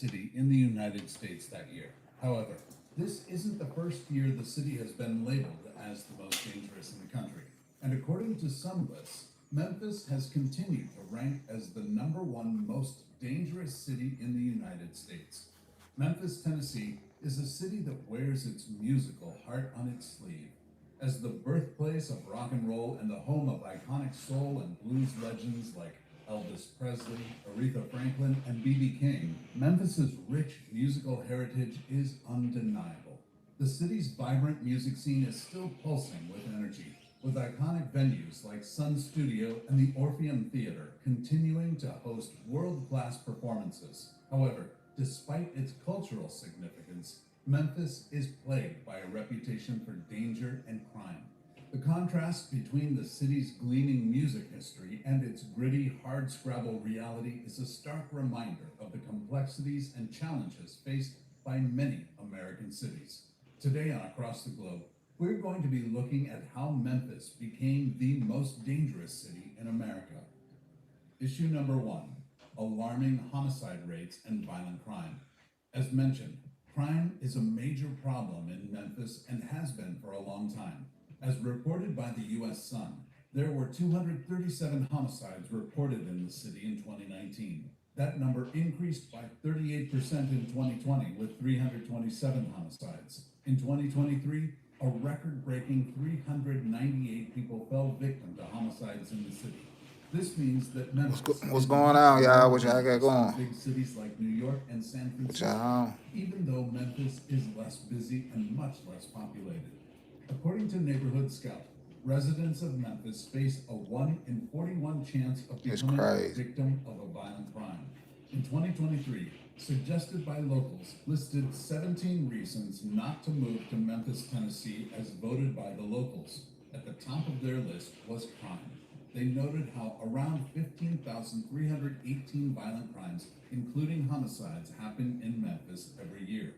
city in the United States that year. However, this isn't the first year the city has been labeled as the most dangerous in the country. And according to some lists, Memphis has continued to rank as the #1 most dangerous city in the United States. Memphis, Tennessee is a city that wears its musical heart on its sleeve. As the birthplace of rock and roll and the home of iconic soul and blues legends like Elvis Presley, Aretha Franklin, and B.B. King, Memphis's rich musical heritage is undeniable. The city's vibrant music scene is still pulsing with energy, with iconic venues like Sun Studio and the Orpheum Theater continuing to host world-class performances. However, despite its cultural significance, Memphis is plagued by a reputation for danger and crime. The contrast between the city's gleaming music history and its gritty, hardscrabble reality is a stark reminder of the complexities and challenges faced by many American cities. Today on Across the Globe, we're going to be looking at how Memphis became the most dangerous city in America. Issue number 1, alarming homicide rates and violent crime. As mentioned, crime is a major problem in Memphis and has been for a long time. As reported by the U.S. Sun, there were 237 homicides reported in the city in 2019. That number increased by 38% in 2020 with 327 homicides. In 2023, a record-breaking 398 people fell victim to homicides in the city. This means that Memphis What's going on, y'all? What y'all got going? Big cities like New York and San What Francisco, y'all? even though Memphis is less busy and much less populated. According to Neighborhood Scout, residents of Memphis face a 1 in 41 chance of becoming a victim of a violent crime. In 2023, suggested by locals, listed 17 reasons not to move to Memphis, Tennessee, as voted by the locals. At the top of their list was crime. They noted how around 15,318 violent crimes, including homicides, happen in Memphis every year.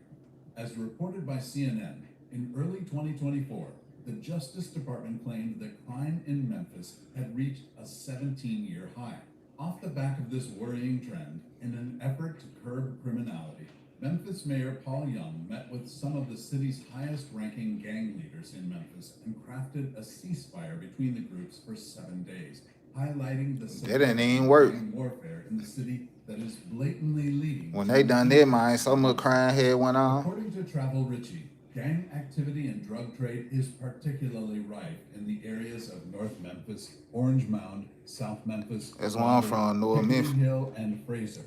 As reported by CNN, in early 2024, the Justice Department claimed that crime in Memphis had reached a 17-year high. Off the back of this worrying trend, in an effort to curb criminality, Memphis Mayor Paul Young met with some of the city's highest-ranking gang leaders in Memphis and crafted a ceasefire between the groups for 7 days, highlighting the Gang warfare in the city that is blatantly leading. When they done their mind, so much crime here went on. According to Travel Richie, gang activity and drug trade is particularly rife in the areas of North Memphis, Orange Mound, South Memphis, That's where I'm from, North Memphis, Hill, and Fraser.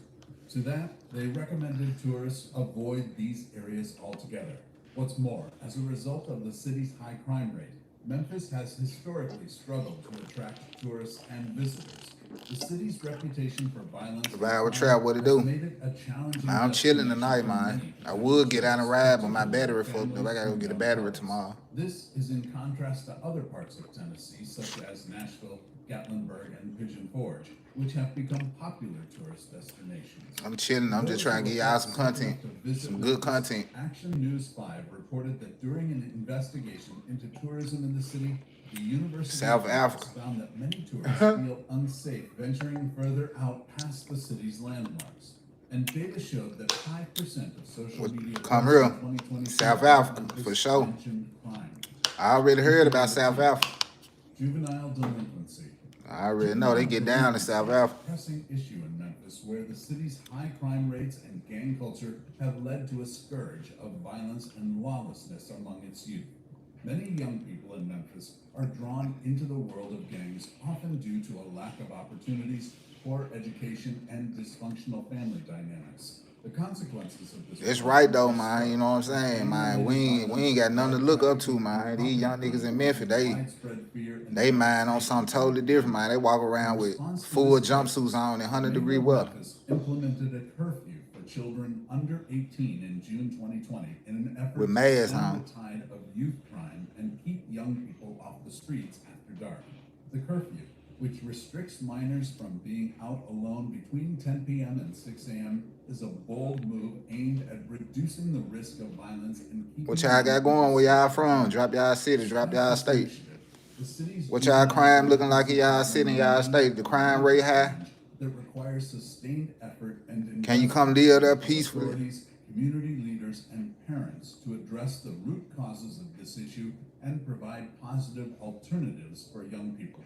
To that, they recommended tourists avoid these areas altogether. What's more, as a result of the city's high crime rate, Memphis has historically struggled to attract tourists and visitors. The city's reputation for violence made it a challenging. I'm chilling tonight, man. I would get out and ride, but my battery fucked up. I gotta go get a battery tomorrow. This is in contrast to other parts of Tennessee, such as Nashville, Gatlinburg, and Pigeon Forge, which have become popular tourist destinations. I'm chilling. I'm just trying to get y'all some content, some good content. Action News 5 reported that during an investigation into tourism in the city, the University South Africa found that many tourists feel unsafe venturing further out past the city's landmarks. And data showed that 5% of social media South Africa for sure. I already heard about South Africa. Juvenile delinquency. I already know they get down in South Africa. Pressing issue in Memphis, where the city's high crime rates and gang culture have led to a scourge of violence and lawlessness among its youth. Many young people in Memphis are drawn into the world of gangs, often due to a lack of opportunities, poor education, and dysfunctional family dynamics. The consequences of this. It's right though, man. You know what I'm saying, man. We ain't got nothing to look up to, man. These young niggas in Memphis, they mind on something totally different, man. They walk around with full jumpsuits on in 100-degree weather. Implemented a curfew for children under 18 in June 2020 in an effort with masks to on. the tide of youth crime and keep young people off the streets after dark. The curfew, which restricts minors from being out alone between 10 p.m. and 6 a.m., is a bold move aimed at reducing the risk of violence and keeping. What y'all got going? Where y'all from? Drop y'all city, drop y'all state. What y'all crime looking like in y'all city, y'all state? The crime rate high? That requires sustained effort and Can you come live there peacefully? Authorities, community leaders, and parents to address the root causes of this issue and provide positive alternatives for young people.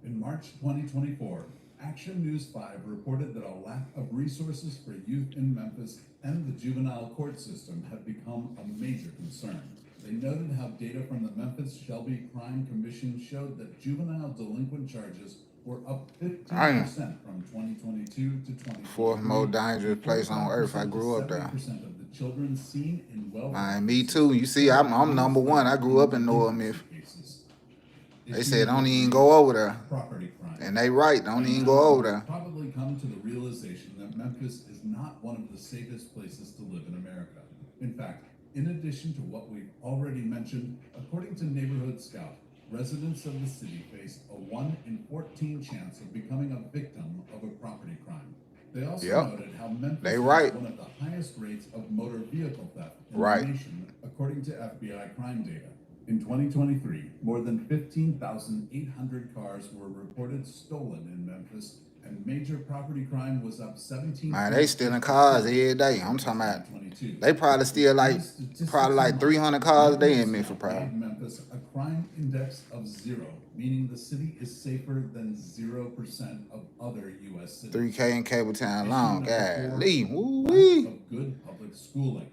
In March 2024, Action News 5 reported that a lack of resources for youth in Memphis and the juvenile court system have become a major concern. They noted how data from the Memphis Shelby Crime Commission showed that juvenile delinquent charges were up 15% from 2022 to 2023. Fourth most dangerous place on earth. I grew up there. 70% of the children seen in welfare. Man, me too. You see, I'm number one. I grew up in North Memphis. They said don't even go over there. Property crime. And they right, don't even go over there. Probably come to the realization that Memphis is not one of the safest places to live in America. In fact, in addition to what we've already mentioned, according to Neighborhood Scout, residents of the city face a 1 in 14 chance of becoming a victim of a property crime. They also noted how Memphis has one of the highest rates of motor vehicle theft in the nation, according to FBI crime data. In 2023, more than 15,800 cars were reported stolen in Memphis, and major property crime was up 17%. Man, they stealing cars every day. I'm talking about they probably steal like 300 cars a day in Memphis. Probably. Memphis a crime index of 0, meaning the city is safer than 0% of other U.S. cities. 3K in Cabletown long, golly, woo-wee. Of good public schooling.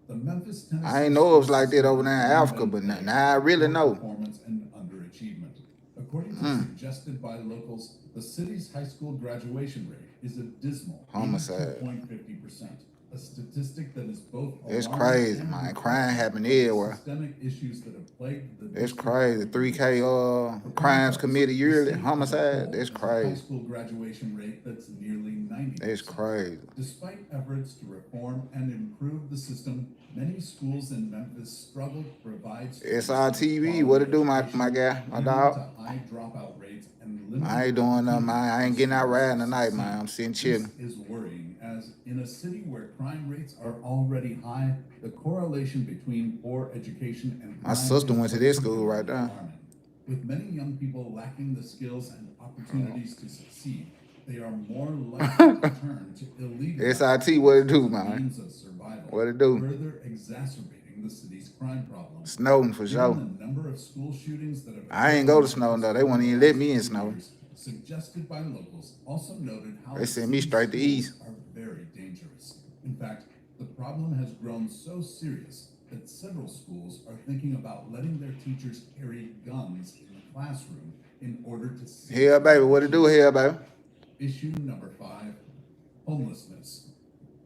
The Memphis, Tennessee I ain't know it was like that over there in Africa, but now I really know. Performance and underachievement. According to suggested by locals, the city's high school graduation rate is a dismal 82.50%. A statistic that is both it's crazy, man. Crime happening everywhere. Systemic issues that have plagued the it's crazy. 3K crimes committed yearly, homicide. It's crazy. High school graduation rate that's nearly 90%. It's crazy. Despite efforts to reform and improve the system, many schools in Memphis struggle to provide. SRTV, what it do, my guy, my dog? High dropout rates and I ain't doing nothing, man. I ain't getting out riding tonight, man. I'm sitting chilling. This is worrying, as in a city where crime rates are already high, the correlation between poor education and crime. My sister went to this school right there. With many young people lacking the skills and opportunities to succeed, they are more likely to turn to illegal SIT, what it do, man? means of survival, what it do? Further exacerbating the city's crime problem. Snowden for sure. The number of school shootings that have I ain't go to Snowden though. They won't even let me in Snowden. Suggested by locals also noted how they sent me straight to East. Are very dangerous. In fact, the problem has grown so serious that several schools are thinking about letting their teachers carry guns in the classroom in order to. Here, baby, what it do here, baby? Issue number 5, homelessness.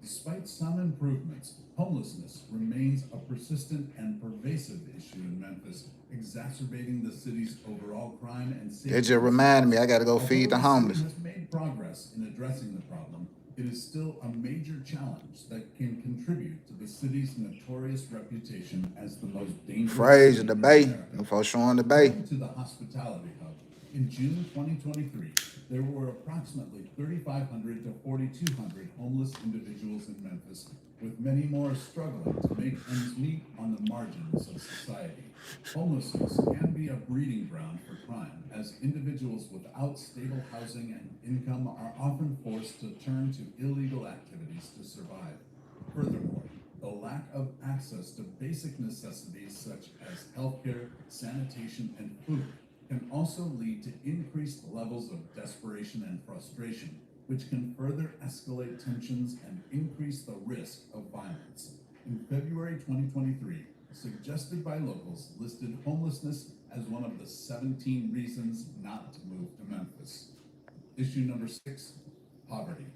Despite some improvements, homelessness remains a persistent and pervasive issue in Memphis, exacerbating the city's overall crime and safety. It just reminded me I got to go feed the homeless. The city has made progress in addressing the problem. It is still a major challenge that can contribute to the city's notorious reputation as the most dangerous. Phrase of the Bay, before showing the Bay. To the hospitality hub. In June 2023, there were approximately 3,500 to 4,200 homeless individuals in Memphis, with many more struggling to make ends meet on the margins of society. Homelessness can be a breeding ground for crime, as individuals without stable housing and income are often forced to turn to illegal activities to survive. Furthermore, the lack of access to basic necessities such as healthcare, sanitation, and food can also lead to increased levels of desperation and frustration, which can further escalate tensions and increase the risk of violence. In February 2023, suggested by locals listed homelessness as one of the 17 reasons not to move to Memphis. Issue number 6, poverty.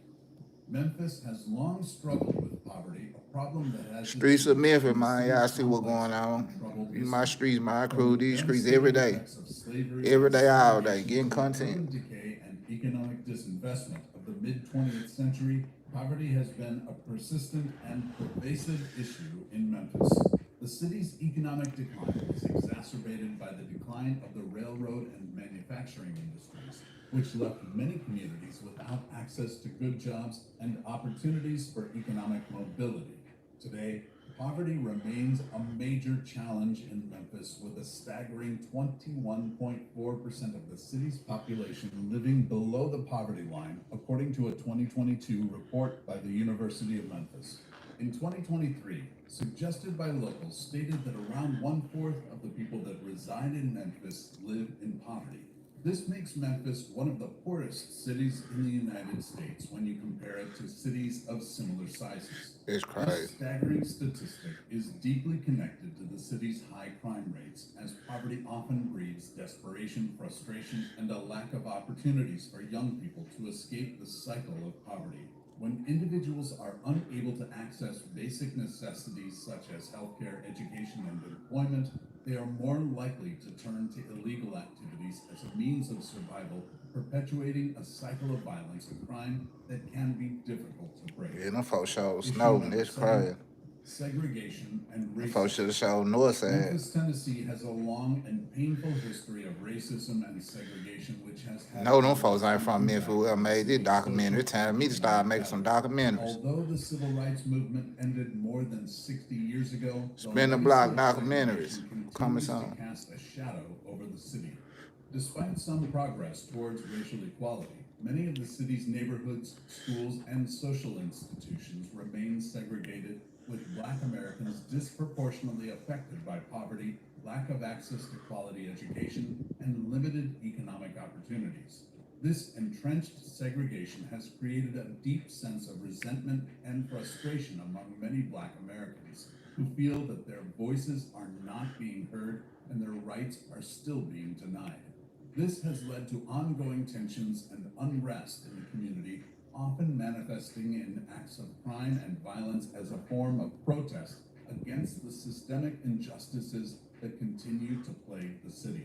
Memphis has long struggled with poverty, a problem that has... Streets of Memphis, man, y'all see what's going on. These my streets, my crew, these streets every day. Every day, all day, getting content. Decay and economic disinvestment of the mid-20th century, poverty has been a persistent and pervasive issue in Memphis. The city's economic decline is exacerbated by the decline of the railroad and manufacturing industries, which left many communities without access to good jobs and opportunities for economic mobility. Today, Poverty remains a major challenge in Memphis, with a staggering 21.4% of the city's population living below the poverty line, according to a 2022 report by the University of Memphis. In 2023, suggested by locals stated that around one-fourth of the people that reside in Memphis live in poverty. This makes Memphis one of the poorest cities in the United States when you compare it to cities of similar sizes. It's This crazy. staggering statistic is deeply connected to the city's high crime rates, as poverty often breeds desperation, frustration, and a lack of opportunities for young people to escape the cycle of poverty. When individuals are unable to access basic necessities such as healthcare, education, and employment, they are more likely to turn to illegal activities as a means of survival, perpetuating a cycle of violence and crime that can be difficult to break. Yeah, them folks showed Issue Snowden. number It's 7, crazy. segregation and Them folks should racism. have showed Northside. Memphis, Tennessee has a long and painful history of racism and segregation, which has had No, a them folks ain't from impact Memphis. on Whoever the made this city's documentary, it's social time for me to and start economic making some fabric. documentaries. Although the civil rights movement ended more than 60 years ago, the Spin the legacy block of documentaries segregation coming continues to soon. cast a shadow over the city. Despite some progress towards racial equality, many of the city's neighborhoods, schools, and social institutions remain segregated, with Black Americans disproportionately affected by poverty, lack of access to quality education, and limited economic opportunities. This entrenched segregation has created a deep sense of resentment and frustration among many Black Americans, who feel that their voices are not being heard and their rights are still being denied. This has led to ongoing tensions and unrest in the community, often manifesting in acts of crime and violence as a form of protest against the systemic injustices that continue to plague the city.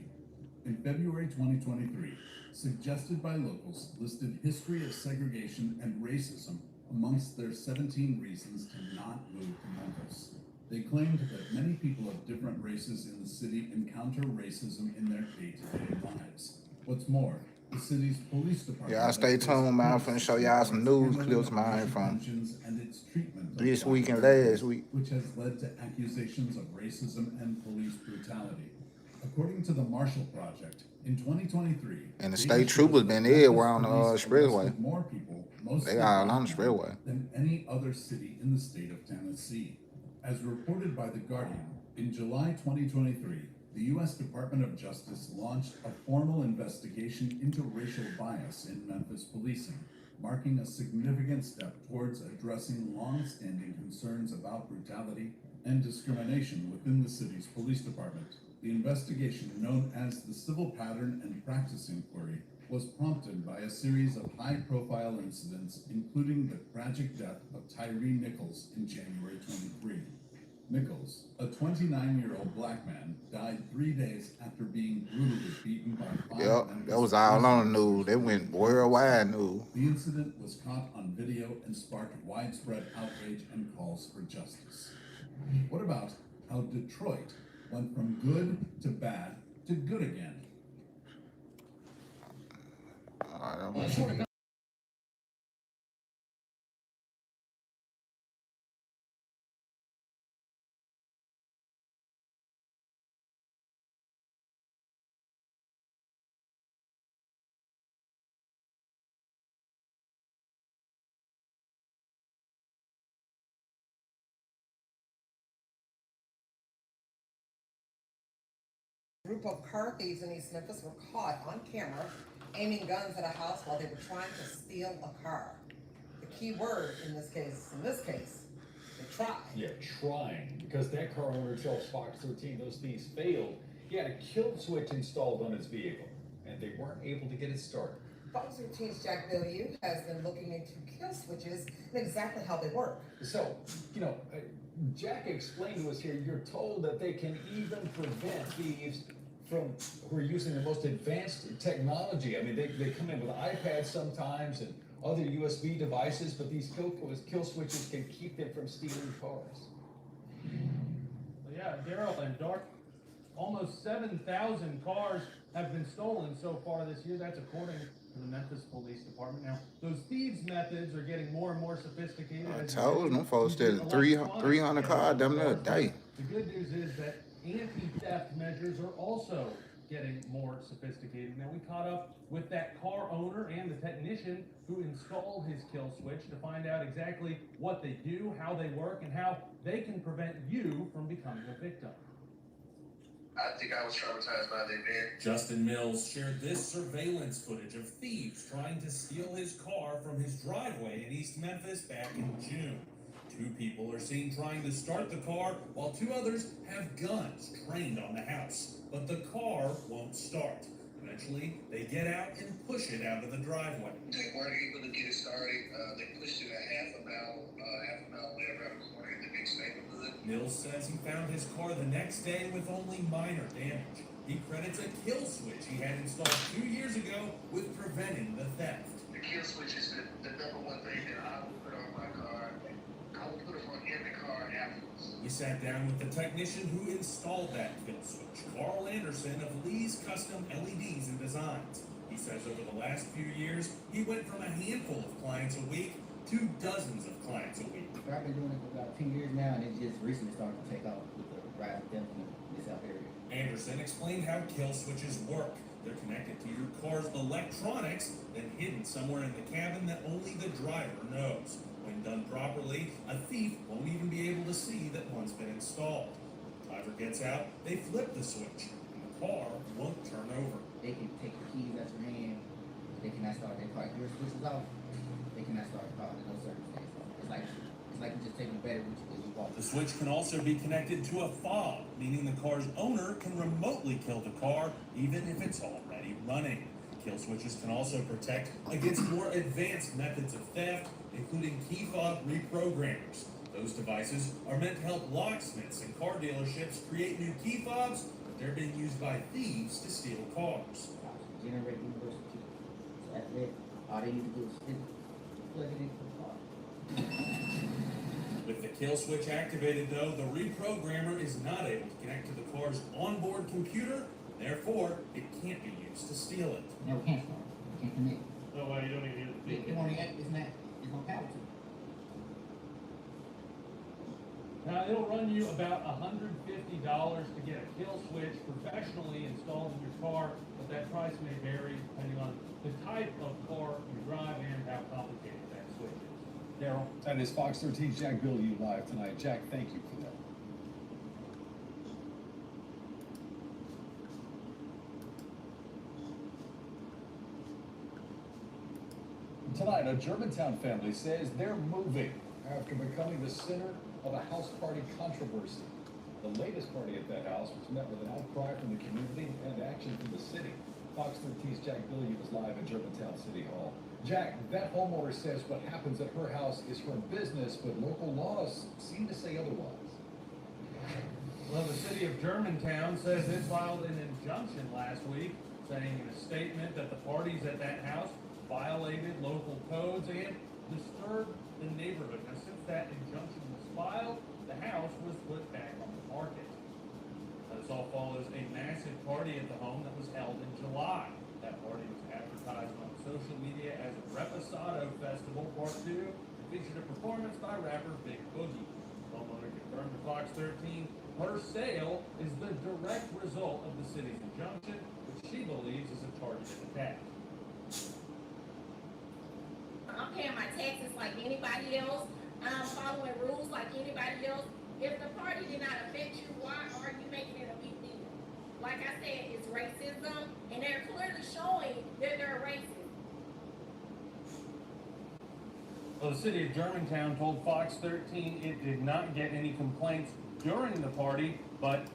In February 2023, suggested by locals, listed history of segregation and racism amongst their 17 reasons to not move to Memphis. They claimed that many people of different races in the city encounter racism in their day-to-day lives. What's more, the city's police department Y'all stay tuned, man. I'm finna show y'all some news clips, man, from and its treatment of this Black week and Americans, last week. which has led to accusations of racism and police brutality. According to the Marshall Project, in 2023, And the data state shows troopers that been Memphis everywhere on the police expressway. arrested more people, mostly They all Black on the men, expressway. than any other city in the state of Tennessee. As reported by The Guardian, in July 2023, the U.S. Department of Justice launched a formal investigation into racial bias in Memphis policing, marking a significant step towards addressing long-standing concerns about brutality and discrimination within the city's police department. The investigation, known as the Civil Pattern and Practice Inquiry, was prompted by a series of high-profile incidents, including the tragic death of Tyree Nichols in January 23. Nichols, a 29-year-old Black man, died 3 days after being brutally beaten by 5 Yep, Memphis that was all police on the officers news. They during went a worldwide protest. news. The incident was caught on video and sparked widespread outrage and calls for justice. What about how Detroit went from good to bad to good again? All right, Group of car thieves in East Memphis were caught on camera aiming guns at a house while they were trying to steal a car. The key word in this case, they tried. Yeah, trying, because that car owner tells Fox 13 those thieves failed. He had a kill switch installed on his vehicle, and they weren't able to get it started. Fox 13's Jack Milieu has been looking into kill switches and exactly how they work. So, Jack explained to us here, you're told that they can even prevent thieves from who are using the most advanced technology. I mean, they come in with iPads sometimes and other USB devices, but these kill switches can keep them from stealing cars. Yeah, Daryl and Dark, almost 7,000 cars have been stolen so far this year. That's according to the Memphis Police Department. Now, those thieves' methods are getting more and more sophisticated. I as told them folks using stealing electronics 300 cars damn near a day. The good news is that anti-theft measures are also getting more sophisticated. Now, we caught up with that car owner and the technician who installed his kill switch to find out exactly what they do, how they work, and how they can prevent you from becoming a victim. I think I was traumatized by the event. Justin Mills shared this surveillance footage of thieves trying to steal his car from his driveway in East Memphis back in June. 2 people are seen trying to start the car while 2 others have guns trained on the house, but the car won't start. Eventually, they get out and push it out of the driveway. They weren't able to get it started. They pushed it a half a mile way around the corner in the next neighborhood. Mills says he found his car the next day with only minor damage. He credits a kill switch he had installed 2 years ago with preventing the theft. The kill switch is the number one thing that I would put on my car. I would put it on every car afterwards. We sat down with the technician who installed that kill switch, Carl Anderson of Lee's Custom LEDs and Designs. He says over the last few years, he went from a handful of clients a week to dozens of clients a week. I've been doing it for about 10 years now, and it just recently started to take off with the rise of theft in the South area. Anderson explained how kill switches work. They're connected to your car's electronics, then hidden somewhere in the cabin that only the driver knows. When done properly, a thief won't even be able to see that one's been installed. The driver gets out, they flip the switch, and the car won't turn over. They can take the keys out your hand. They cannot start their car. If your switch is off, they cannot start the car in no circumstances. It's like you just taking a battery with you as you walk. The switch can also be connected to a fob, meaning the car's owner can remotely kill the car even if it's already running. Kill switches can also protect against more advanced methods of theft, including key fob reprogrammers. Those devices are meant to help locksmiths and car dealerships create new key fobs, but they're being used by thieves to steal cars. Generate universal key. So after that, all they need to do is plug it into the car. With the kill switch activated though, the reprogrammer is not able to connect to the car's onboard computer, therefore it can't be used to steal it. Never can start. You can't connect. No way, you don't even hear the It won't even, it's no power to it. Now, it'll run you about $150 to get a kill switch professionally installed in your car, but that price may vary depending on the type of car you drive and how complicated that switch is. Daryl. That is Fox 13's Jack Billieu live tonight. Jack, thank you for that. Tonight, a Germantown family says they're moving after becoming the center of a house party controversy. The latest party at that house was met with an outcry from the community and action from the city. Fox 13's Jack Billieu is live at Germantown City Hall. Jack, that homeowner says what happens at her house is her business, but local laws seem to say otherwise. Well, the city of Germantown says it filed an injunction last week, saying in a statement that the parties at that house violated local codes and disturbed the neighborhood. Now, since that injunction was filed, the house was put back on the market. Now, this all follows a massive party at the home that was held in July. That party was advertised on social media as Reposado Festival Part 2 and featured a performance by rapper Big Boogie. Homeowner confirmed to Fox 13 her sale is the direct result of the city's injunction, which she believes is a targeted attack. I'm paying my taxes like anybody else. I'm following rules like anybody else. If the party did not affect you, why are you making it a big deal? Like I said, it's racism, and they're clearly showing that they're racist. Well, the city of Germantown told Fox 13 it did not get any complaints during the party, but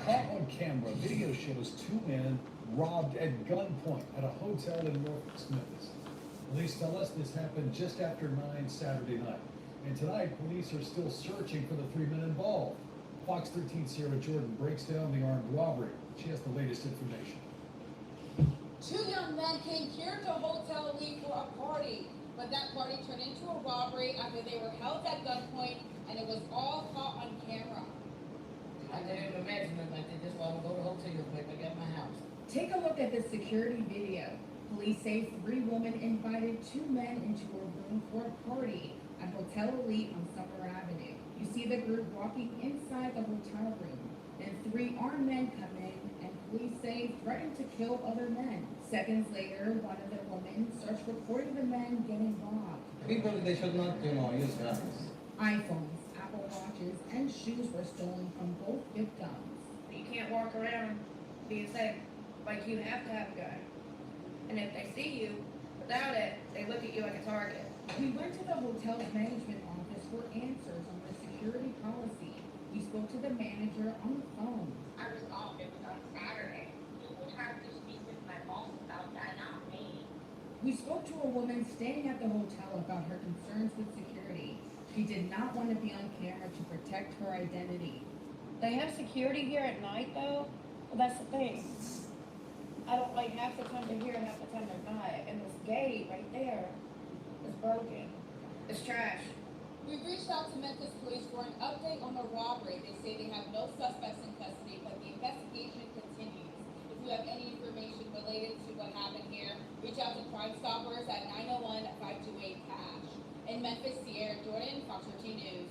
Caught on camera, video shows 2 men robbed at gunpoint at a hotel in Memphis. Police tell us this happened just after 9 Saturday night. And tonight, police are still searching for the 3 men involved. Fox 13's Sarah Jordan breaks down the armed robbery. She has the latest information. Two young men came here to Hotel Elite for a party, but that party turned into a robbery after they were held at gunpoint, and it was all caught on camera. I didn't imagine it like that. That's why I'm gonna go to the hotel real quick. I got my house. Take a look at the security video. Police say 3 women invited 2 men into a room for a party at Hotel Elite on Summer Avenue. You see the group walking inside the hotel room. Then 3 armed men come in, and police say threatened to kill other men. Seconds later, one of the women starts recording the men getting robbed. People, they should not, use guns. iPhones, Apple Watches, and shoes were stolen from both victims. You can't walk around being safe. Like, you have to have a gun. And if they see you without it, they look at you like a target. We went to the hotel's management office for answers on the security policy. We spoke to the manager on the phone. I was off. It was on Saturday. You would have to speak with my boss about that, not me. We spoke to a woman staying at the hotel about her concerns with security. She did not want to be on camera to protect her identity. They have security here at night, though. Well, that's the thing. I don't like half the time they're here and half the time they're not. And this gate right there is broken. It's trash. We reached out to Memphis police for an update on the robbery. They say they have no suspects in custody, but the investigation continues. If you have any information related to what happened here, reach out to Crime Stoppers at 901-528-CASH. In Memphis, Sierra Jordan, Fox 13 News.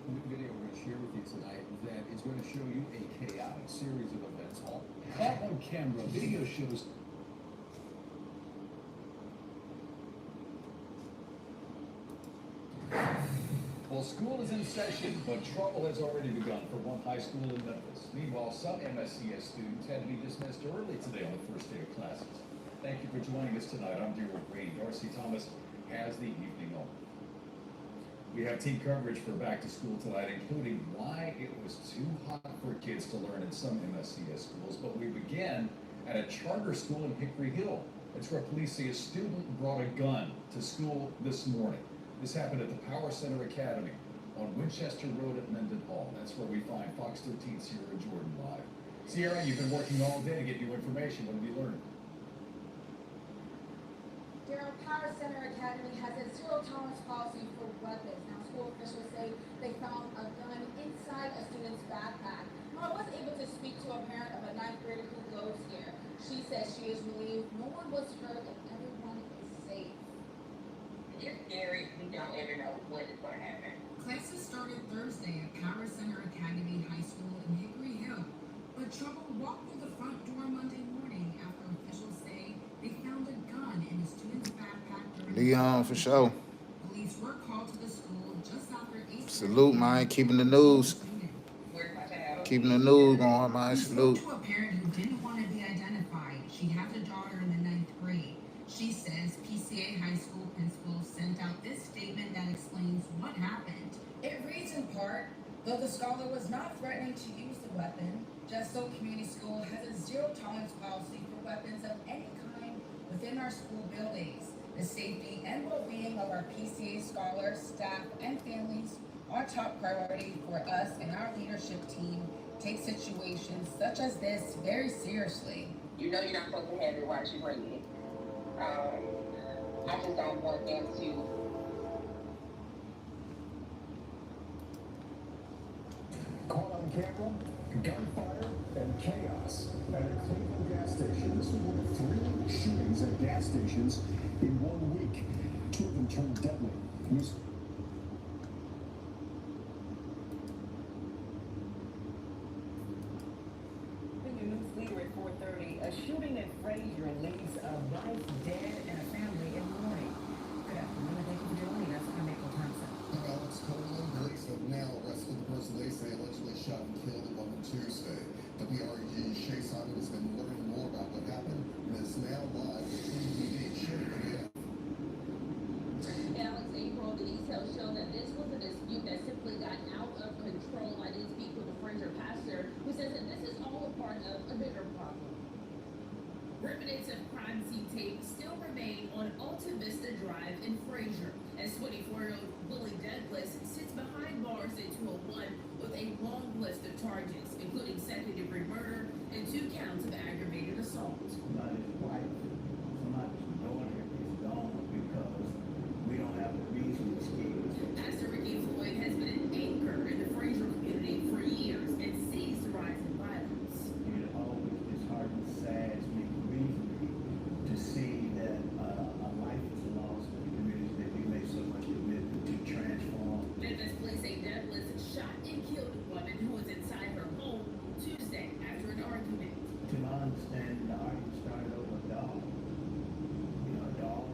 The new video we're going to share with you tonight that is going to show you a chaotic series of events all caught on camera. Video shows. Well, school is in session, but trouble has already begun for one high school in Memphis. Meanwhile, some MSCS students had to be dismissed early today on the first day of classes. Thank you for joining us tonight. I'm Dear Brady. Darcy Thomas has the evening on. We have team coverage for back to school tonight, including why it was too hot for kids to learn in some MSCS schools. But we begin at a charter school in Hickory Hill. It's where police say a student brought a gun to school this morning. This happened at the Power Center Academy on Winchester Road at Mendenhall. That's where we find Fox 13 Sierra Jordan live. Sierra, you've been working all day to get new information. What have you learned? Darrell, Power Center Academy has a zero-tolerance policy for weapons. Now, school officials say they found a gun inside a student's backpack. Now, I was able to speak to a parent of a 9th grader who goes here. She says she is relieved no one was hurt and everyone is safe. It's scary. We don't ever know what is going to happen. Classes started Thursday at Power Center Academy High School in Hickory Hill, but trouble walked through the front door Monday morning after officials say they found a gun in a student's backpack during Leon, for sure. Police were called to the school just after 8. Salute, man. Keeping the news. Keeping the news going, man. Salute. We spoke to a parent who didn't want to be identified. She has a daughter in the 9th grade. She says PCA High School principal sent out this statement that explains what happened. It reads in part, though the scholar was not threatening to use the weapon, Jesto Community School has a zero-tolerance policy for weapons of any kind within our school buildings. The safety and well-being of our PCA scholars, staff, and families are top priority for us, and our leadership team takes situations such as this very seriously. You know you're not supposed to have it while you're bringing it. I just don't want them to. Caught on camera, gunfire, and chaos at a Cleveland gas station. This was one of 3 shootings at gas stations in 1 week. 2 of them turned deadly. News leader at 4:30. A shooting at Frazier leaves a wife dead and a family in mourning. Good afternoon, and thank you for joining us. I'm April Thompson. Alex Copeland, police have now arrested the person they say allegedly shot and killed the woman Tuesday. WREG Shay Simon has been learning more about what happened and is now live with TVD. Shay, Alex, April, the details show that this was a dispute that simply got out of control. I did speak with the Frazier pastor who says that this is all a part of a bigger problem. Remnants of crime scene tape still remain on Alta Vista Drive in Frazier as 24-year-old Willie Douglas sits behind bars in 201 with a long list of charges, including second-degree murder and 2 counts of aggravated assault. Somebody's wife, somebody's daughter is gone because we don't have a reason to escape. Pastor Ricky Floyd has been an anchor in the Fraser community for years and sees the rise in violence. It always disheartens, sads me reasonably to see that a life is lost in the community that we make so much commitment to transform. Memphis police say Douglas shot and killed a woman who was inside her home Tuesday after an argument. To my understanding, the argument started over a dog. You know, a dog,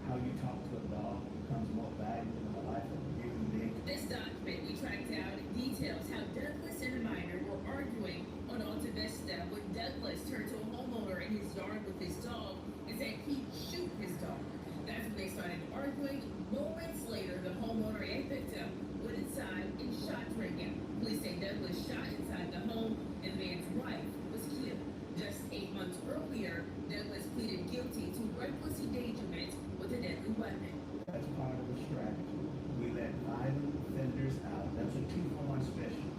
how you talk to a dog becomes more valuable than the life of a human being. This document we tracked down details how Douglas and a minor were arguing on Alta Vista when Douglas turned to a homeowner in his yard with his dog and said he'd shoot his dog. That's when they started arguing. Moments later, the homeowner and victim went inside and shot Reagan. Police say Douglas shot inside the home and the man's wife was killed. Just 8 months earlier, Douglas pleaded guilty to reckless endangerment with a deadly weapon. That's part of the strategy. We let violent offenders out. That's a 2-for-1 special.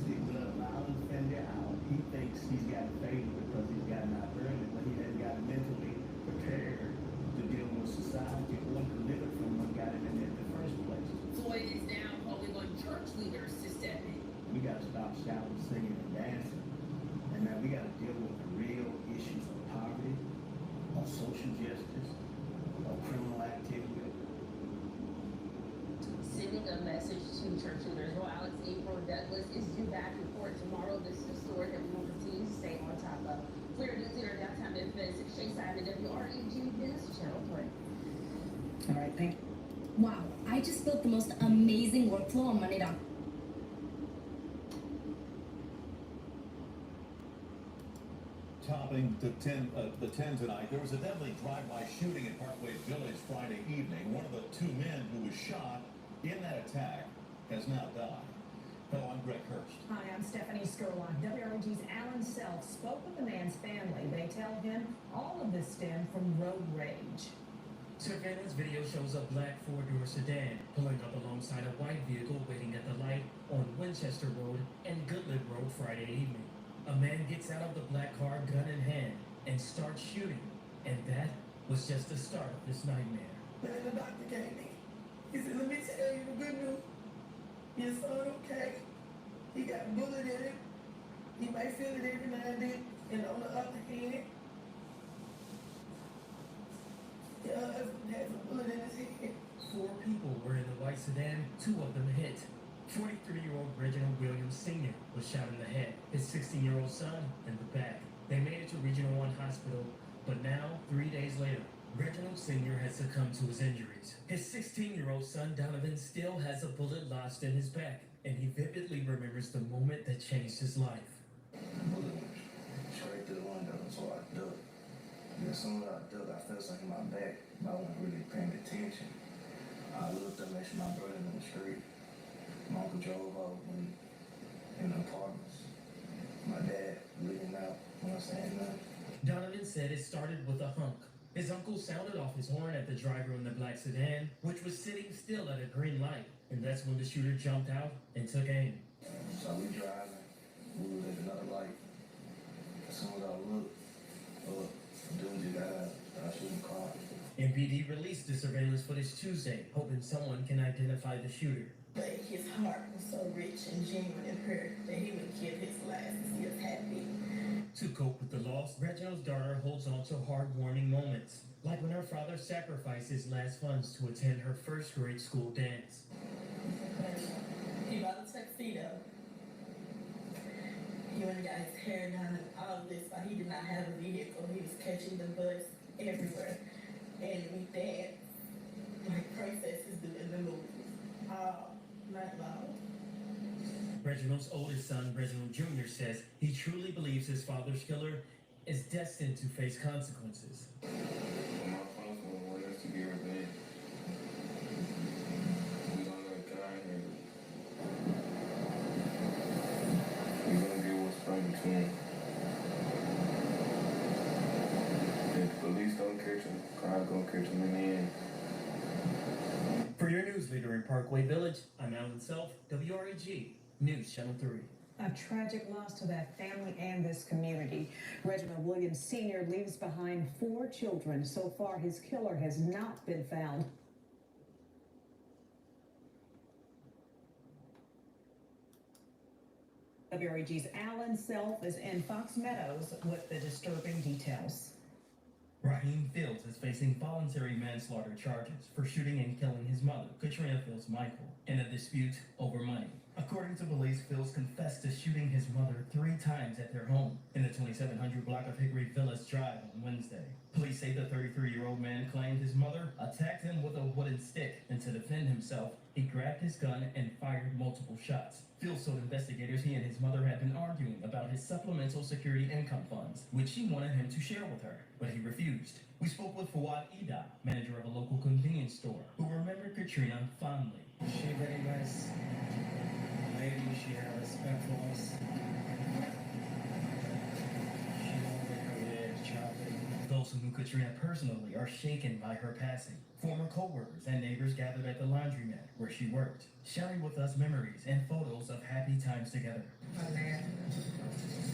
See, we let a violent offender out. He thinks he's got a favor because he's gotten out early, but he hasn't got mentally prepared to deal with society or deliver from what got him in there in the first place. Floyd is now calling on church leaders to step in. We got to stop shouting, singing, and dancing. And now we got to deal with the real issues of poverty, of social justice, of criminal activity. Sending a message to church leaders. Well, Alex April Douglas is due back in court tomorrow. This is a story that we will continue to stay on top of. Clear News Leader downtown Memphis, Shay Simon, WREG News Channel 3. All right, thank you. Wow, I just built the most amazing workflow on Monday. Topping the 10 tonight, there was a deadly drive-by shooting in Parkway Village Friday evening. One of the 2 men who was shot in that attack has now died. Hello, I'm Greg Hurst. Hi, I'm Stephanie Skurlock. WRG's Alan Self spoke with the man's family. They tell him all of this stemmed from road rage. Surveillance video shows a black four-door sedan pulling up alongside a white vehicle waiting at the light on Winchester Road and Goodlett Road Friday evening. A man gets out of the black car, gun in hand, and starts shooting. And that was just the start of this nightmare. Then the doctor came in. He said, let me tell you the good news. Your son okay. He got a bullet in him. He might feel it every now and then. And on the other hand, your husband has a bullet in his head. 4 people were in the white sedan, 2 of them hit. 43-year-old Reginald Williams Sr. was shot in the head, his 16-year-old son in the back. They made it to Regional 1 Hospital, but now, 3 days later, Reginald Sr. has succumbed to his injuries. His 16-year-old son Donovan still has a bullet lodged in his back, and he vividly remembers the moment that changed his life. The bullet went straight through the window, so I ducked. And as soon as I ducked, I felt something in my back, but I wasn't really paying attention. I looked up next to my brother in the street. My uncle drove over in the apartments. My dad leaning out when I saying nothing. Donovan said it started with a honk. His uncle sounded off his horn at the driver in the black sedan, which was sitting still at a green light. And that's when the shooter jumped out and took aim. So we driving, we was at another light. As soon as I looked, dude just got out, I shooting car. MPD released the surveillance footage Tuesday, hoping someone can identify the shooter. But his heart was so rich and genuine and pure that he would give his last to see us happy. To cope with the loss, Reginald's daughter holds on to heartwarming moments, like when her father sacrificed his last funds to attend her first grade school dance. He bought a tuxedo. He went and got his hair done and all of this, but he did not have a vehicle. He was catching the bus everywhere. And we danced like princesses do in the movies. All night long. Reginald's oldest son, Reginald Jr., says he truly believes his father's killer is destined to face consequences. My father wanted us to get revenge. We don't let God here. We're gonna get what's right between them. If the police don't catch him, God gonna catch him in the end. For your news leader in Parkway Village, I'm Alan Self, WREG News Channel 3. A tragic loss to that family and this community. Reginald Williams Sr. leaves behind 4 children. So far, his killer has not been found. WREG's Alan Self is in Fox Meadows with the disturbing details. Raheem Fields is facing voluntary manslaughter charges for shooting and killing his mother, Katrina Fields Michael, in a dispute over money. According to police, Fields confessed to shooting his mother 3 times at their home in the 2700 block of Hickory Villas Drive on Wednesday. Police say the 33-year-old man claimed his mother attacked him with a wooden stick, and to defend himself, he grabbed his gun and fired multiple shots. Fields told investigators he and his mother had been arguing about his supplemental security income funds, which she wanted him to share with her, but he refused. We spoke with Fawad Ida, manager of a local convenience store, who remembered Katrina fondly. She very nice lady, she had respect for us. She always created shopping. Those who knew Katrina personally are shaken by her passing. Former co-workers and neighbors gathered at the laundromat where she worked, sharing with us memories and photos of happy times together.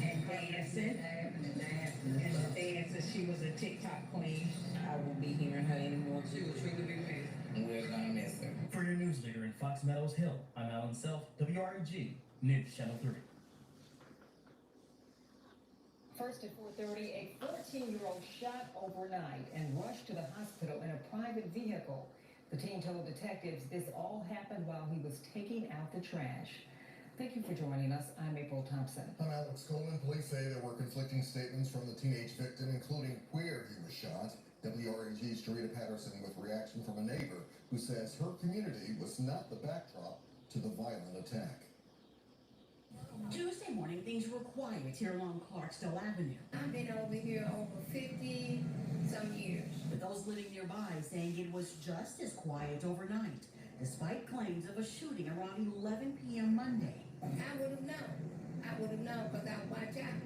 And dancing. And the dancer, she was a TikTok queen. I won't be hearing her anymore. She will truly be missed. And we're gonna miss her. For your news leader in Fox Meadows Hill, I'm Alan Self, WREG News Channel 3. First at 4:30, a 14-year-old shot overnight and rushed to the hospital in a private vehicle. The teen told detectives this all happened while he was taking out the trash. Thank you for joining us. I'm April Thompson. I'm Alex Coleman. Police say there were conflicting statements from the teenage victim, including where he was shot. WREG's Jarita Patterson with reaction from a neighbor who says her community was not the backdrop to the violent attack. Tuesday morning, things were quiet here along Clarksdale Avenue. I've been over here over 50-some years. But those living nearby saying it was just as quiet overnight, despite claims of a shooting around 11 p.m. Monday. I would have known because I watch out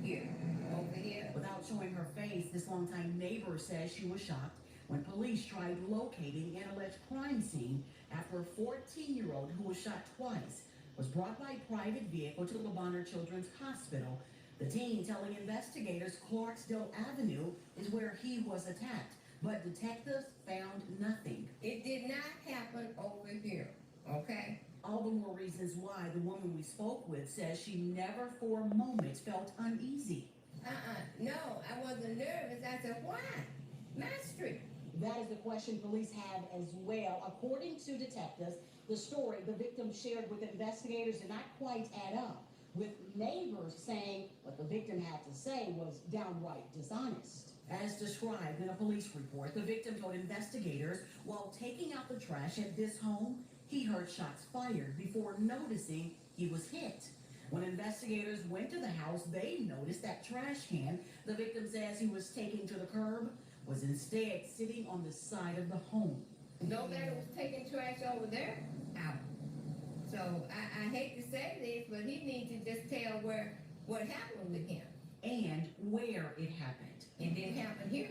here, over here. Without showing her face, this longtime neighbor says she was shocked when police tried locating an alleged crime scene after a 14-year-old who was shot twice was brought by private vehicle to the Bonner Children's Hospital. The teen telling investigators Clarksdale Avenue is where he was attacked, but detectives found nothing. It did not happen over here, okay? All the more reasons why the woman we spoke with says she never for a moment felt uneasy. No, I wasn't nervous. I said, why? My street. That is the question police have as well. According to detectives, the story the victim shared with investigators did not quite add up, with neighbors saying what the victim had to say was downright dishonest. As described in a police report, the victim told investigators while taking out the trash at this home, he heard shots fired before noticing he was hit. When investigators went to the house, they noticed that trash can the victim says he was taking to the curb was instead sitting on the side of the home. Nobody was taking trash over there. Out. So I hate to say this, but he needs to just tell what happened with him. And where it happened. It didn't happen here,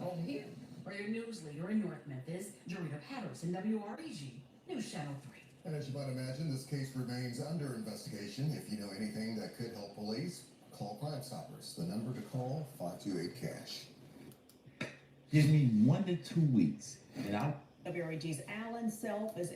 over here. For your news leader in North Memphis, Jarita Patterson, WREG News Channel 3. And as you might imagine, this case remains under investigation. If you know anything that could help police, call Crime Stoppers. The number to call, 528-CASH. Give me 1 to 2 weeks, and I'll... WREG's Alan Self is...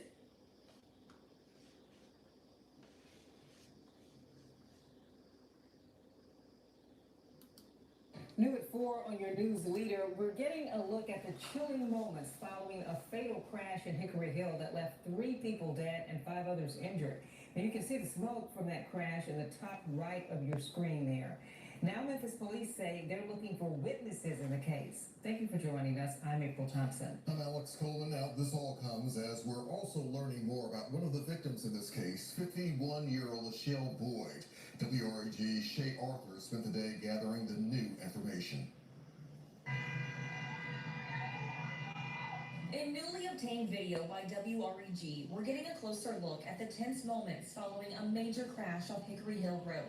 New at 4 on your news leader, we're getting a look at the chilling moments following a fatal crash in Hickory Hill that left 3 people dead and 5 others injured. And you can see the smoke from that crash in the top right of your screen there. Now Memphis police say they're looking for witnesses in the case. Thank you for joining us. I'm April Thompson. I'm Alex Coleman. Now, this all comes as we're also learning more about one of the victims in this case, 51-year-old Shell Boyd. WREG's Shay Arthur spent the day gathering the new information. In newly obtained video by WREG, we're getting a closer look at the tense moments following a major crash off Hickory Hill Road.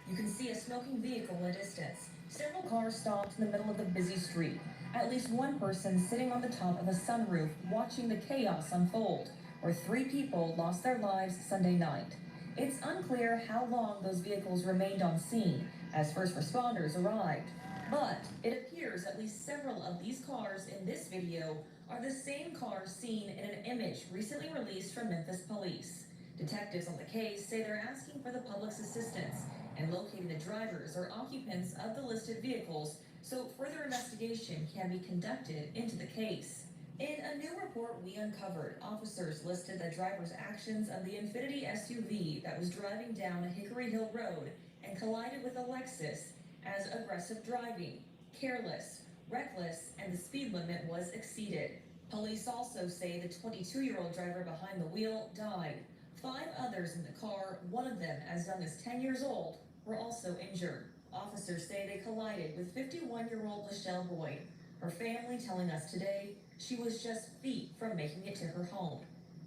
You can see a smoking vehicle in the distance. Several cars stopped in the middle of the busy street. At least one person sitting on the top of a sunroof watching the chaos unfold, where 3 people lost their lives Sunday night. It's unclear how long those vehicles remained on scene as first responders arrived. But it appears at least several of these cars in this video are the same cars seen in an image recently released from Memphis police. Detectives on the case say they're asking for the public's assistance in locating the drivers or occupants of the listed vehicles so further investigation can be conducted into the case. In a new report we uncovered, officers listed the driver's actions of the Infiniti SUV that was driving down Hickory Hill Road and collided with a Lexus as aggressive driving, careless, reckless, and the speed limit was exceeded. Police also say the 22-year-old driver behind the wheel died. 5 others in the car, one of them as young as 10 years old, were also injured. Officers say they collided with 51-year-old Michelle Boyd. Her family telling us today she was just feet from making it to her home.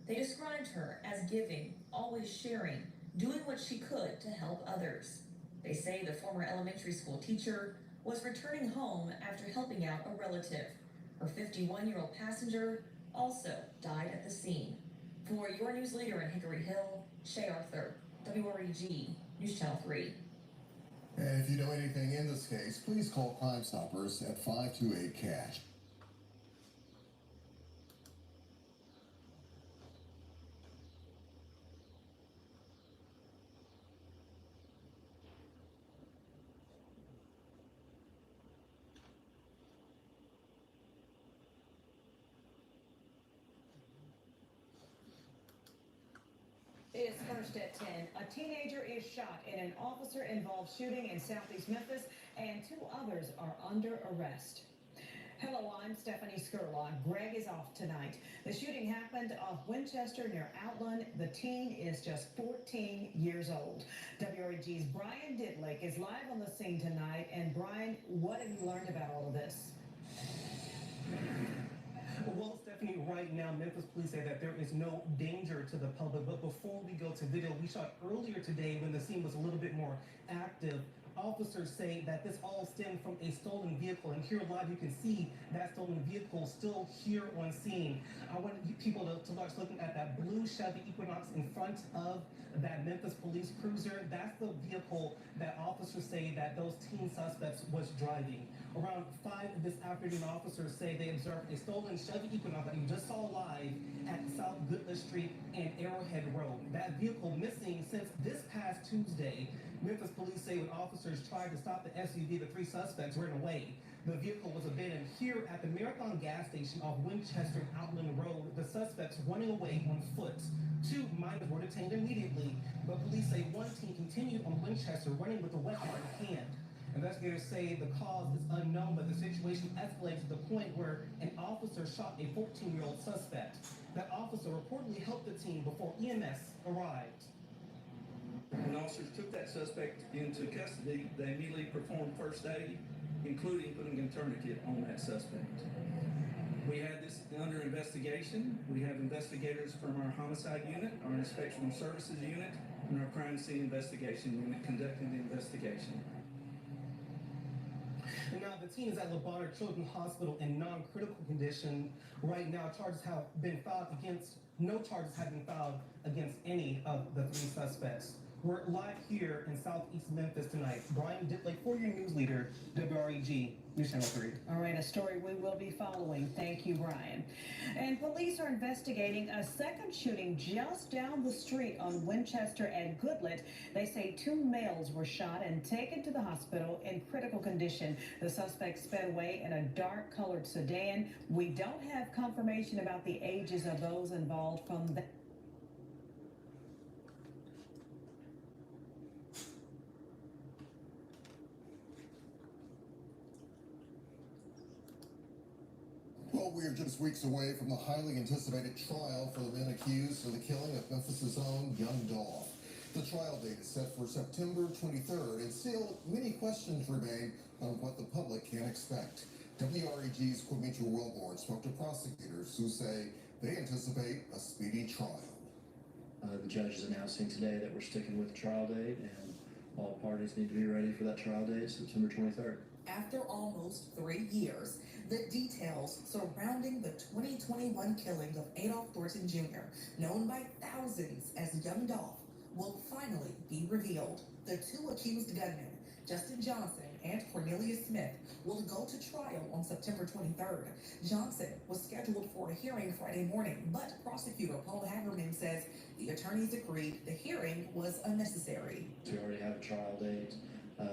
They described her as giving, always sharing, doing what she could to help others. They say the former elementary school teacher was returning home after helping out a relative. Her 51-year-old passenger also died at the scene. For your news leader in Hickory Hill, Shay Arthur, WREG, News Channel 3. And if you know anything in this case, please call Crime Stoppers at 528-CASH. It's first at 10. A teenager is shot in an officer-involved shooting in southeast Memphis, and 2 others are under arrest. Hello, I'm Stephanie Skurlock. Greg is off tonight. The shooting happened off Winchester near Outland. The teen is just 14 years old. WREG's Brian Ditlick is live on the scene tonight. And Brian, what have you learned about all of this? Well, Stephanie, right now, Memphis police say that there is no danger to the public. But before we go to video we shot earlier today when the scene was a little bit more active, officers say that this all stemmed from a stolen vehicle. And here live, you can see that stolen vehicle still here on scene. I want people to start looking at that blue Chevy Equinox in front of that Memphis police cruiser. That's the vehicle that officers say that those teen suspects was driving. Around 5 this afternoon, officers say they observed a stolen Chevy Equinox that you just saw live at South Goodland Street and Arrowhead Road. That vehicle missing since this past Tuesday. Memphis police say when officers tried to stop the SUV, the 3 suspects ran away. The vehicle was abandoned here at the Marathon gas station off Winchester and Outland Road. The suspects running away on foot. 2 minors were detained immediately, but police say 1 teen continued on Winchester running with a weapon in hand. Investigators say the cause is unknown, but the situation escalated to the point where an officer shot a 14-year-old suspect. That officer reportedly helped the teen before EMS arrived. When officers took that suspect into custody, they immediately performed first aid, including putting a tourniquet on that suspect. We had this under investigation. We have investigators from our homicide unit, our inspectional services unit, and our crime scene investigation unit conducting the investigation. And now the teen is at LeBonner Children's Hospital in non-critical condition. Right now, no charges have been filed against any of the 3 suspects. We're live here in southeast Memphis tonight. Brian Ditlick for your news leader, WREG, News Channel 3. All right, a story we will be following. Thank you, Brian. And police are investigating a second shooting just down the street on Winchester and Goodland. They say 2 males were shot and taken to the hospital in critical condition. The suspect sped away in a dark-colored sedan. We don't have confirmation about the ages of those involved from the Well, we are just weeks away from the highly anticipated trial for the men accused of the killing of Memphis' own young Dolph. The trial date is set for September 23rd, and still many questions remain on what the public can expect. WREG's Quimitra Wilborn spoke to prosecutors who say they anticipate a speedy trial. The judge is announcing today that we're sticking with the trial date, and all parties need to be ready for that trial date, September 23rd. After almost 3 years, the details surrounding the 2021 killing of Adolph Thornton Jr., known by thousands as Young Dolph, will finally be revealed. The two accused gunmen, Justin Johnson and Cornelius Smith, will go to trial on September 23rd. Johnson was scheduled for a hearing Friday morning, but prosecutor Paul Hagerman says the attorneys agreed the hearing was unnecessary. We already have a trial date.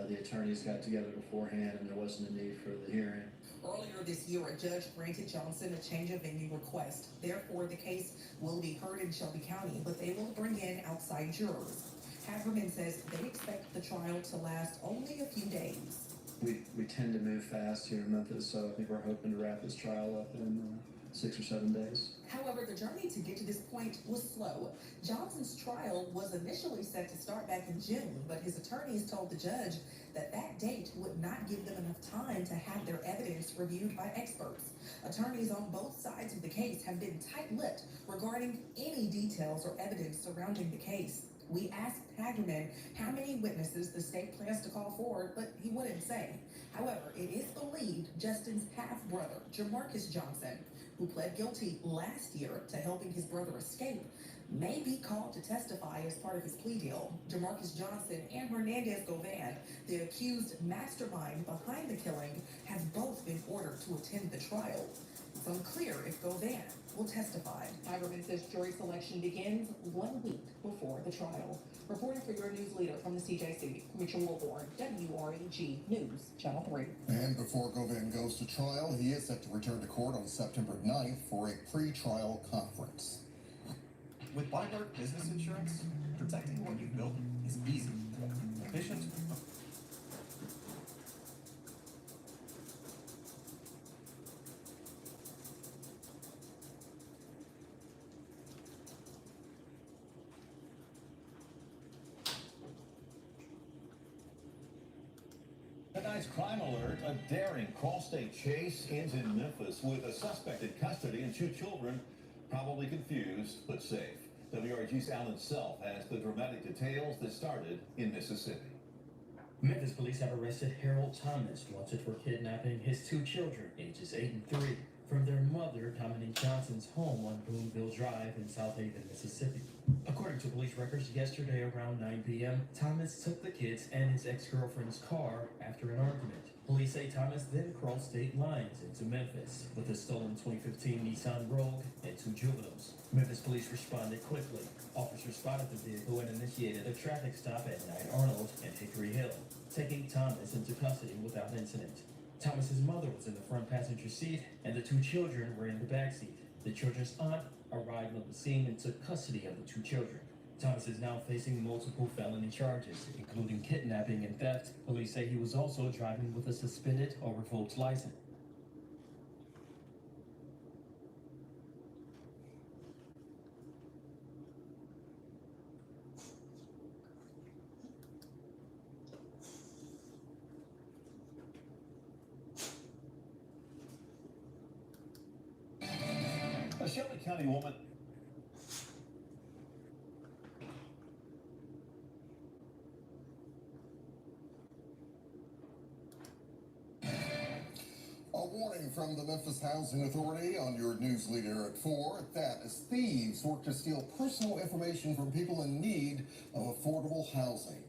The attorneys got together beforehand and there wasn't a need for the hearing. Earlier this year, a judge granted Johnson a change of venue request. Therefore, the case will be heard in Shelby County, but they will bring in outside jurors. Hagerman says they expect the trial to last only a few days. We tend to move fast here in Memphis, so I think we're hoping to wrap this trial up in 6 or 7 days. However, the journey to get to this point was slow. Johnson's trial was initially set to start back in June, but his attorneys told the judge that that date would not give them enough time to have their evidence reviewed by experts. Attorneys on both sides of the case have been tight-lipped regarding any details or evidence surrounding the case. We asked Hagerman how many witnesses the state plans to call forward, but he wouldn't say. However, it is believed Justin's half-brother, Jamarcus Johnson, who pled guilty last year to helping his brother escape, may be called to testify as part of his plea deal. Jamarcus Johnson and Hernandez Govan, the accused mastermind behind the killing, have both been ordered to attend the trial. It's unclear if Govan will testify. Hagerman says jury selection begins 1 week before the trial. Reporting for your news leader from the CJC, Mitchell Wilborn, WREG News, Channel 3. And before Govan goes to trial, he is set to return to court on September 9th for a pre-trial conference. With Blackbird Business Insurance, protecting what you've built is easy, efficient. Tonight's crime alert, a daring cross-state chase ends in Memphis with a suspect in custody and 2 children probably confused but safe. WRG's Alan Self has the dramatic details that started in Mississippi. Memphis police have arrested Harold Thomas, wanted for kidnapping his 2 children, ages 8 and 3, from their mother, Dominique Johnson's home on Boonville Drive in South Haven, Mississippi. According to police records, yesterday around 9 p.m., Thomas took the kids and his ex-girlfriend's car after an argument. Police say Thomas then crossed state lines into Memphis with a stolen 2015 Nissan Rogue and 2 juveniles. Memphis police responded quickly. Officers spotted the vehicle and initiated a traffic stop at Knight Arnold and Hickory Hill, taking Thomas into custody without incident. Thomas's mother was in the front passenger seat and the 2 children were in the back seat. The children's aunt arrived on the scene and took custody of the 2 children. Thomas is now facing multiple felony charges, including kidnapping and theft. Police say he was also driving with a suspended or revoked license. A Shelby County woman. A warning from the Memphis Housing Authority on your news leader at 4. That as thieves work to steal personal information from people in need of affordable housing.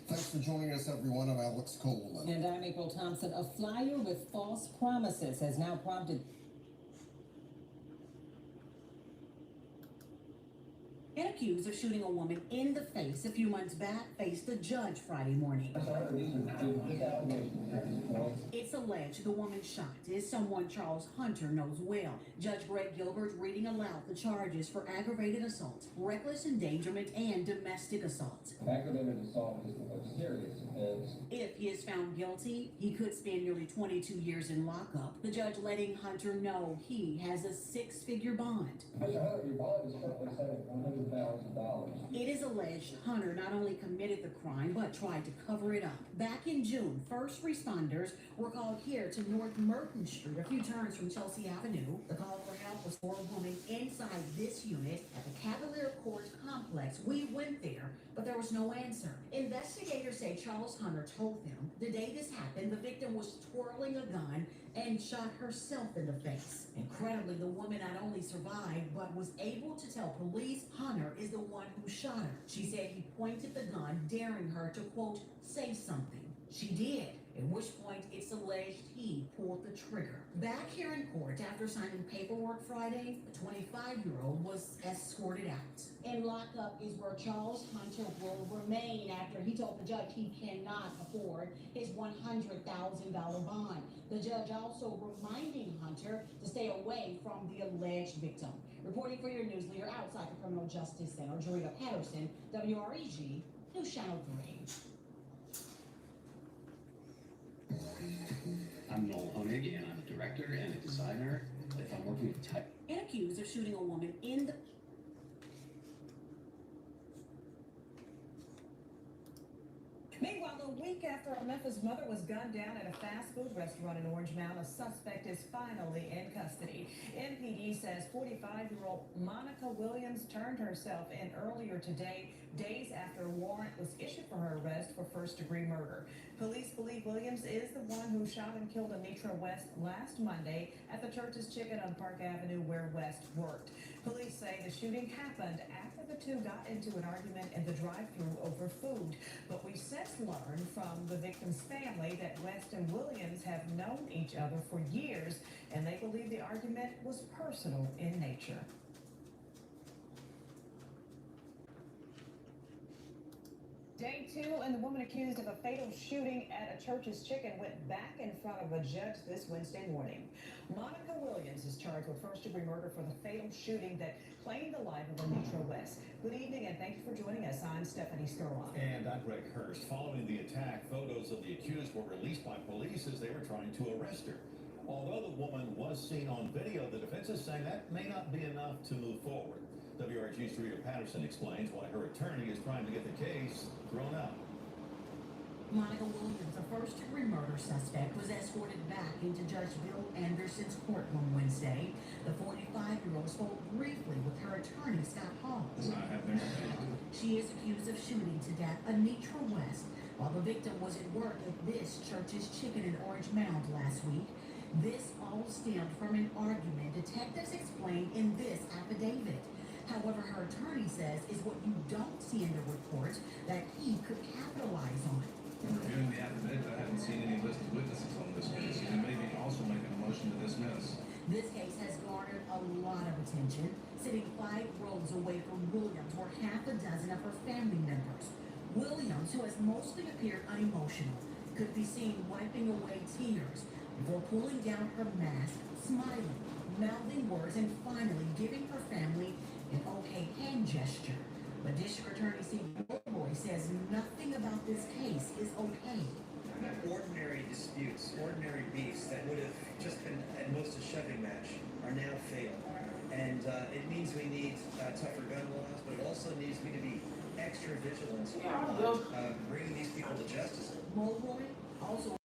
Thanks for joining us, everyone. I'm Alex Coleman. And I'm April Thompson. A flyer with false promises has now prompted And accused of shooting a woman in the face a few months back faced a judge Friday morning. It's alleged the woman shot is someone Charles Hunter knows well. Judge Greg Gilbert reading aloud the charges for aggravated assault, reckless endangerment, and domestic assault. Aggravated assault is the most serious offense. If he is found guilty, he could spend nearly 22 years in lockup. The judge letting Hunter know he has a 6-figure bond. Mr. Hunter, your bond is currently set at $100,000. It is alleged Hunter not only committed the crime, but tried to cover it up. Back in June, first responders were called here to North Merton Street, a few turns from Chelsea Avenue. The call for help was for a woman inside this unit at the Cavalier Court complex. We went there, but there was no answer. Investigators say Charles Hunter told them the day this happened, the victim was twirling a gun and shot herself in the face. Incredibly, the woman not only survived, but was able to tell police Hunter is the one who shot her. She said he pointed the gun, daring her to, quote, say something. She did, at which point it's alleged he pulled the trigger. Back here in court, after signing paperwork Friday, the 25-year-old was escorted out. In lockup is where Charles Hunter will remain after he told the judge he cannot afford his $100,000 bond. The judge also reminding Hunter to stay away from the alleged victim. Reporting for your news leader outside the Criminal Justice Center, Jarita Patterson, WREG, News Channel 3. I'm Noel Honig, and I'm a director and a designer. If I'm working with type. And accused of shooting a woman in the... Meanwhile, a week after a Memphis mother was gunned down at a fast food restaurant in Orange Mound, a suspect is finally in custody. MPD says 45-year-old Monica Williams turned herself in earlier today, days after a warrant was issued for her arrest for first-degree murder. Police believe Williams is the one who shot and killed Anitra West last Monday at the Church's Chicken on Park Avenue where West worked. Police say the shooting happened after the two got into an argument in the drive-thru over food. But we since learned from the victim's family that West and Williams have known each other for years, and they believe the argument was personal in nature. Day 2, and the woman accused of a fatal shooting at a Church's Chicken went back in front of a judge this Wednesday morning. Monica Williams is charged with first-degree murder for the fatal shooting that claimed the life of Anitra West. Good evening, and thank you for joining us. I'm Stephanie Skurlock. And I'm Greg Hurst. Following the attack, photos of the accused were released by police as they were trying to arrest her. Although the woman was seen on video, the defense is saying that may not be enough to move forward. WRG's Jarita Patterson explains why her attorney is trying to get the case thrown out. Monica Williams, a first-degree murder suspect, was escorted back into Judge Bill Anderson's courtroom Wednesday. The 45-year-old spoke briefly with her attorney, Scott Hall. She is accused of shooting to death Anitra West while the victim was at work at this Church's Chicken in Orange Mound last week. This all stemmed from an argument detectives explained in this affidavit. However, her attorney says is what you don't see in the report that he could capitalize on. Reviewing the affidavit, I haven't seen any listed witnesses on this case. You may be also making a motion to dismiss. This case has garnered a lot of attention, sitting 5 rows away from Williams were half a dozen of her family members. Williams, who has mostly appeared unemotional, could be seen wiping away tears before pulling down her mask, smiling, mouthing words, and finally giving her family an okay hand gesture. But District Attorney Steve Roy says nothing about this case is okay. Ordinary disputes, ordinary beefs that would have just been at most a shoving match are now fatal. And it means we need tougher gun laws, but it also needs me to be extra vigilant on bringing these people to justice. Mulroy also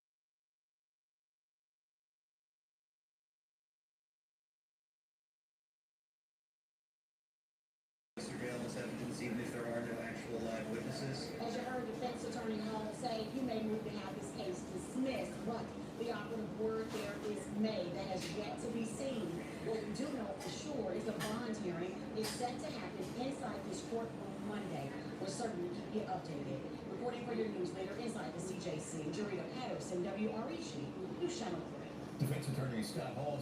surveillance evidence, even if there are no actual live witnesses. As you heard defense attorney Hall say, he may move to have this case dismissed, but the operative word there is may. That has yet to be seen. What we do know for sure is a bond hearing is set to happen inside this courtroom Monday. We'll certainly keep you updated. Reporting for your news leader inside the CJC, Jarita Patterson, WREG, News Channel 3. Defense attorney Scott Hall